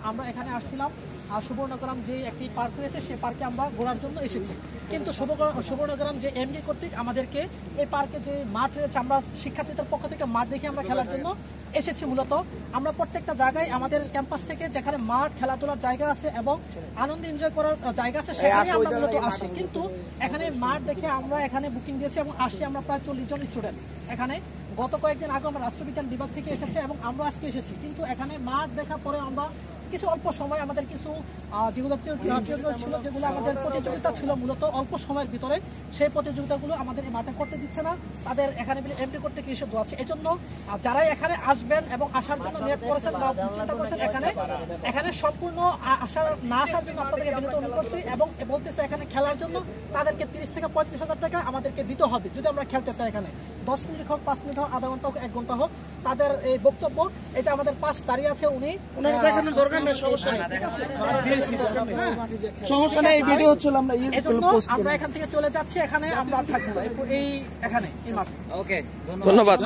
আমরা এখানে আসছিলাম সুবর্ণগ্রাম যে একটি পার্ক রয়েছে সেই পার্কে আমরা ঘোরার জন্য এসেছি, কিন্তু সুবর্ণগ্রাম যে এমডি কর্তৃক আমাদেরকে এই পার্কে যে মাঠ রয়েছে আমরা শিক্ষার্থীদের পক্ষ থেকে মাঠ দেখে আমরা খেলার জন্য এসেছি। মূলত আমরা প্রত্যেকটা জায়গায় আমাদের ক্যাম্পাস থেকে যেখানে মাঠ খেলাধুলার জায়গা আছে এবং আনন্দ এনজয় করার জায়গা আছে সেখানে আমরা মূলত আসি, কিন্তু এখানে মাঠ দেখে আমরা এখানে বুকিং দিয়েছি এবং আসছি আমরা প্রায় 40 জন স্টুডেন্ট। এখানে গত কয়েকদিন আগে আমরা রাষ্ট্রবিজ্ঞান বিভাগ থেকে এসেছি এবং আমরা আজকে এসেছি, কিন্তু এখানে মাঠ দেখার পরে আমরা কিছু অল্প সময় আমাদের কিছু যেগুলো ছিল যেগুলো আমাদের প্রতিযোগিতা ছিল মূলত অল্প সময়ের ভিতরে সেই প্রতিযোগিতাগুলো আমাদের এই মাঠে করতে দিচ্ছে না, তাদের এখানে এমডি করতে কিছু আছে। এই জন্য যারা এখানে আসবেন এবং আসার জন্য নিয়োগ করেছেন বা চিন্তা করেছেন এখানে সম্পূর্ণ না আসার জন্য আপনাদেরকে বিনীত অনুরোধ করছি এবং বলতেছে এখানে খেলার জন্য তাদেরকে 30 থেকে 35,000 টাকা আমাদেরকে দিতে হবে যদি আমরা খেলতে চাই। এখানে 10 মিনিট হোক, 5 মিনিট হোক, আধা ঘন্টা হোক, 1 ঘন্টা হোক, তাদের এই বক্তব্য। এই যে আমাদের পাশ দাঁড়িয়ে আছে উনি আমরা এখান থেকে চলে যাচ্ছি, এখানে আমরা থাকবো এই মাঠে। ধন্যবাদ।